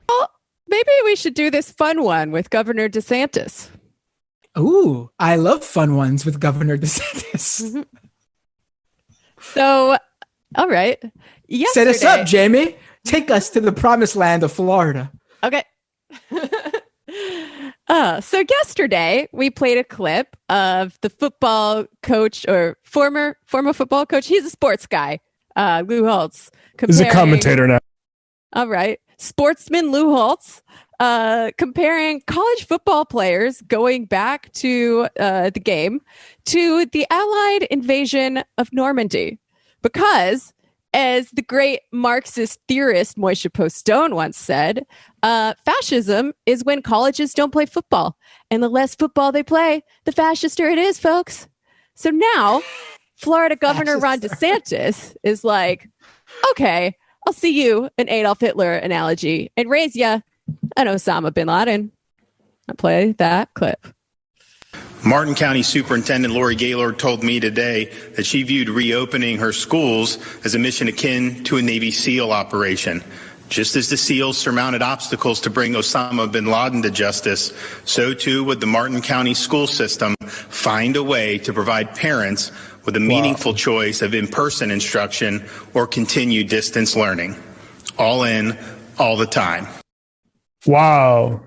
Well, maybe we should do this fun one with Governor DeSantis. Ooh, I love fun ones with Governor DeSantis. Mm-hmm. So, all right. Set us up, Jamie. Take us to the promised land of Florida. Okay. So yesterday we played a clip of the football coach or former football coach. He's a sports guy, Lou Holtz. He's a commentator now. All right. Sportsman Lou Holtz comparing college football players going back to the game to the Allied invasion of Normandy. Because, as the great Marxist theorist Moishe Postone once said, fascism is when colleges don't play football. And the less football they play, the fascister it is, folks. So now, Florida Governor Ron DeSantis is like, okay, I'll see you an Adolf Hitler analogy and raise you an Osama bin Laden. I'll play that clip. Martin County Superintendent Lori Gaylord told me today that she viewed reopening her schools as a mission akin to a Navy SEAL operation. Just as the SEALs surmounted obstacles to bring Osama bin Laden to justice, so too would the Martin County school system find a way to provide parents with a meaningful choice of in-person instruction or continued distance learning. All in, all the time. Wow.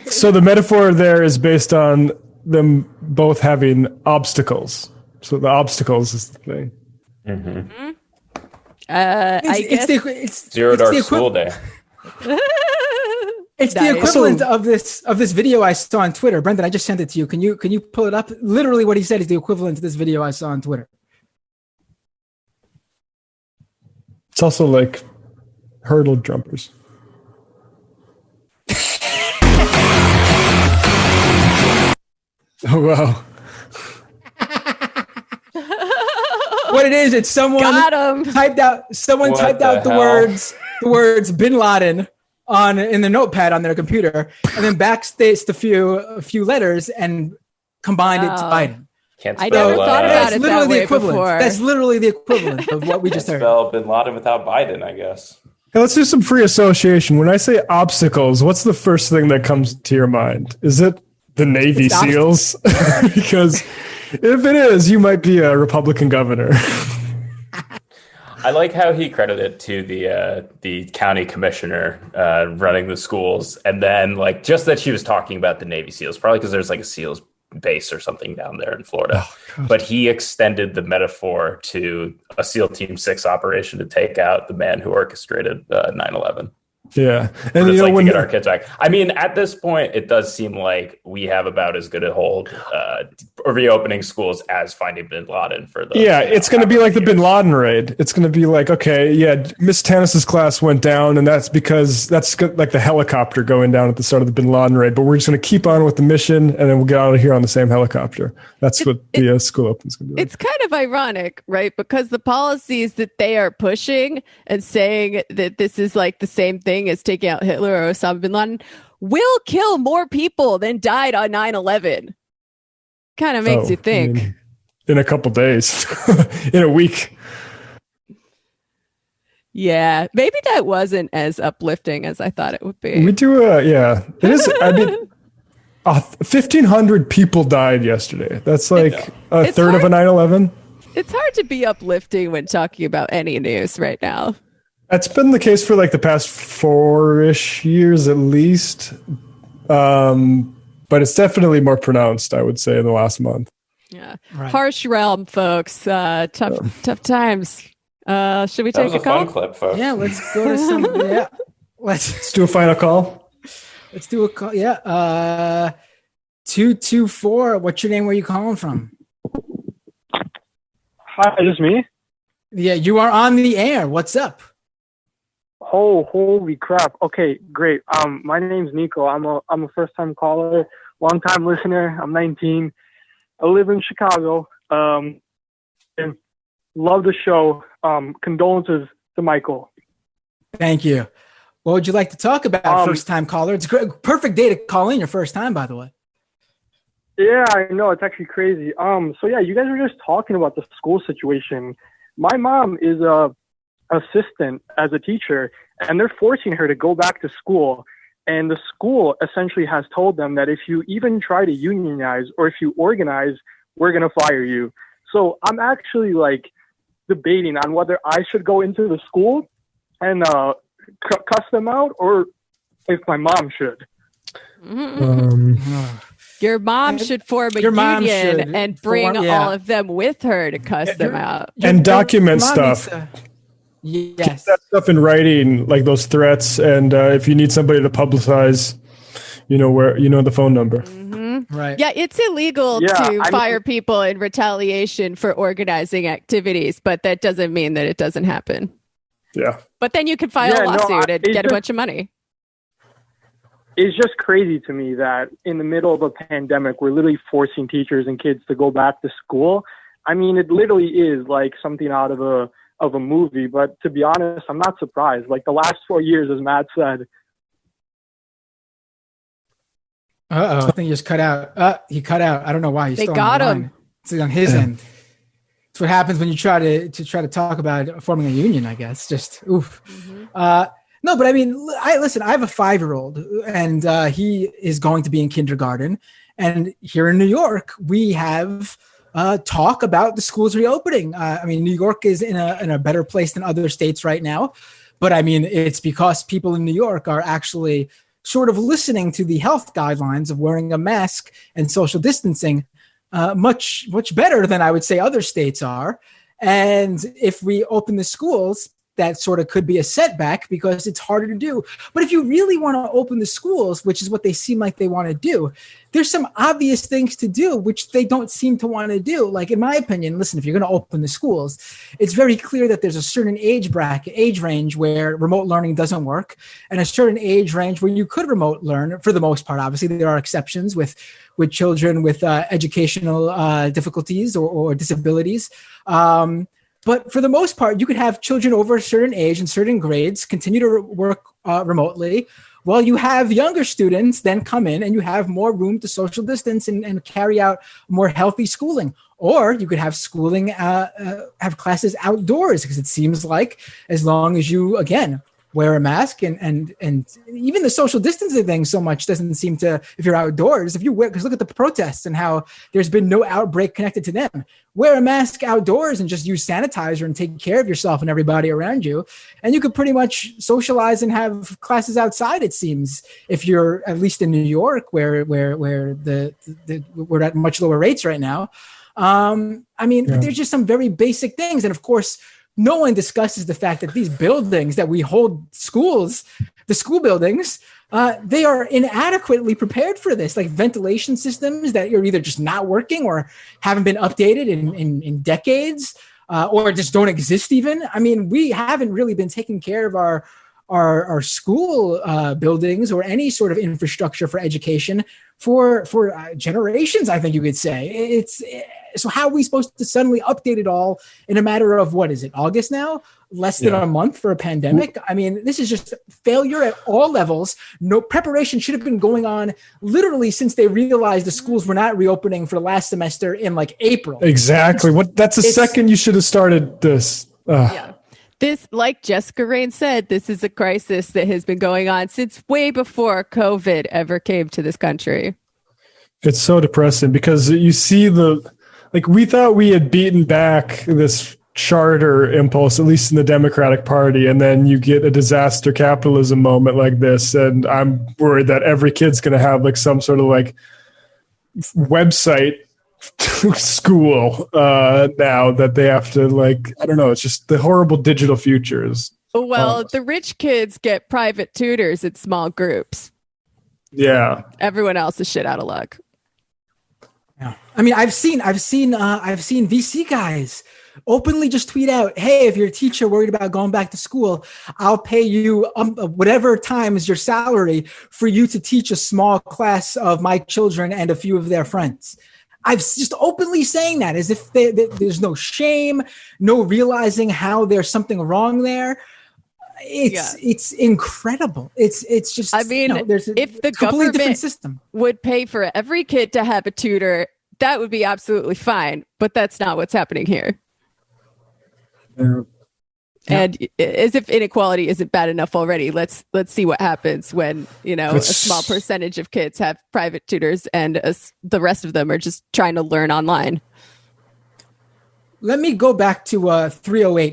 So the metaphor there is based on them both having obstacles. So the obstacles is the thing. Mm-hmm. I guess it's Zero Dark School Day. It's the equivalent of this video I saw on Twitter. Brendan, I just sent it to you. Can you pull it up? Literally what he said is the equivalent to this video I saw on Twitter. It's also like hurdle jumpers. Oh, wow. What it is, it's someone typed out the words bin Laden in the notepad on their computer, and then backspaced a few letters and combined it to Biden. I never thought about it that way before. That's literally the equivalent of what we just heard. Spell bin Laden without Biden, I guess. Hey, let's do some free association. When I say obstacles, what's the first thing that comes to your mind? Is it the Navy SEALs? Because if it is, you might be a Republican governor. I like how he credited to the county commissioner running the schools, and then like just that she was talking about the Navy SEALs, probably because there's like a SEALs base or something down there in Florida. But he extended the metaphor to a SEAL Team 6 operation to take out the man who orchestrated 9/11. Yeah. And you know, to get our kids back. I mean, at this point, it does seem like we have about as good a hold reopening schools as finding bin Laden for the. Yeah, it's going to be like the bin Laden raid. It's going to be like, okay, yeah, Miss Tannis's class went down, and that's because that's like the helicopter going down at the start of the bin Laden raid. But we're just going to keep on with the mission, and then we'll get out of here on the same helicopter. That's what the school open's going to be. It's kind of ironic, right? Because the policies that they are pushing and saying that this is like the same thing as taking out Hitler or Osama bin Laden will kill more people than died on 9/11. Kind of makes you think. In a couple days, in a week. Yeah, maybe that wasn't as uplifting as I thought it would be. We do, yeah. It is. I mean, 1,500 people died yesterday. That's like a third of a 9/11. It's hard to be uplifting when talking about any news right now. That's been the case for like the past 4-ish years at least. But it's definitely more pronounced, I would say, in the last month. Yeah. Right. Harsh realm, folks. Tough times. Should we take a call? Fun clip, folks. Yeah, let's go to some. Yeah. Let's do a final call. Let's do a call. Yeah. 224. What's your name? Where are you calling from? Hi, is this me? Yeah, you are on the air. What's up? Oh, holy crap. Okay, great. My name's Nico. I'm a first-time caller, long-time listener. I'm 19. I live in Chicago. And love the show. Condolences to Michael. Thank you. What would you like to talk about, first-time caller? It's a great, perfect day to call in your first time, by the way. Yeah, I know. It's actually crazy. So yeah, you guys were just talking about the school situation. My mom is a assistant as a teacher, and they're forcing her to go back to school. And the school essentially has told them that if you even try to unionize or if you organize, we're going to fire you. So I'm actually like debating on whether I should go into the school and cuss them out, or if my mom should. Your mom should form a union and bring all of them with her to cuss them out. And document stuff. Yes. Keep that stuff in writing, like those threats. And if you need somebody to publicize, the phone number. Right. Yeah, it's illegal to fire people in retaliation for organizing activities, but that doesn't mean that it doesn't happen. Yeah. But then you can file a lawsuit and get a bunch of money. It's just crazy to me that in the middle of a pandemic, we're literally forcing teachers and kids to go back to school. I mean, it literally is like something out of a movie. But to be honest, I'm not surprised. Like the last 4 years, as Matt said. I think he just cut out. He cut out. I don't know why. He's they still got on the him. line. It's on his end. It's what happens when you try to talk about forming a union, I guess. Just oof. No, but I mean, I have a 5-year-old, and he is going to be in kindergarten. And here in New York, we have talk about the schools reopening. I mean, New York is in a better place than other states right now. But I mean, it's because people in New York are actually sort of listening to the health guidelines of wearing a mask and social distancing much better than I would say other states are. And if we open the schools, that sort of could be a setback because it's harder to do. But if you really want to open the schools, which is what they seem like they want to do, there's some obvious things to do, which they don't seem to want to do. Like, in my opinion, listen, if you're going to open the schools, it's very clear that there's a certain age range where remote learning doesn't work, and a certain age range where you could remote learn for the most part. Obviously, there are exceptions with children with educational difficulties or disabilities. But for the most part, you could have children over a certain age and certain grades continue to work remotely, while you have younger students then come in and you have more room to social distance and carry out more healthy schooling. Or you could have schooling, have classes outdoors, because it seems like as long as you, again, wear a mask and even the social distancing thing so much doesn't seem to, if you're outdoors, if you wear, because look at the protests and how there's been no outbreak connected to them. Wear a mask outdoors and just use sanitizer and take care of yourself and everybody around you. And you could pretty much socialize and have classes outside, it seems, if you're at least in New York, where we're at much lower rates right now. There's just some very basic things. And of course, no one discusses the fact that these buildings that we hold schools, the school buildings, they are inadequately prepared for this, like ventilation systems that are either just not working or haven't been updated in decades, or just don't exist even. I mean, we haven't really been taking care of our school buildings or any sort of infrastructure for education for generations, I think you could say. So how are we supposed to suddenly update it all in a matter of, what is it, August now? Less than a month for a pandemic? I mean, this is just failure at all levels. No preparation should have been going on literally since they realized the schools were not reopening for the last semester in like April. Exactly. That's the second you should have started this. Yeah. This, like Jessica Rain said, this is a crisis that has been going on since way before COVID ever came to this country. It's so depressing because you see we thought we had beaten back this charter impulse, at least in the Democratic Party, and then you get a disaster capitalism moment like this, and I'm worried that every kid's going to have like some sort of like website school now that they have to I don't know, it's just the horrible digital futures. Well, the rich kids get private tutors in small groups. Yeah. Everyone else is shit out of luck. Yeah. I mean, I've seen VC guys openly just tweet out, hey, if you're a teacher worried about going back to school, I'll pay you whatever times your salary for you to teach a small class of my children and a few of their friends. I've just openly saying that as if there's no shame, no realizing how there's something wrong there. It's incredible. It's just, I mean, there's if the completely different government system would pay for every kid to have a tutor, that would be absolutely fine. But that's not what's happening here. Yeah. And as if inequality isn't bad enough already, let's see what happens when a small percentage of kids have private tutors and the rest of them are just trying to learn online. Let me go back to 308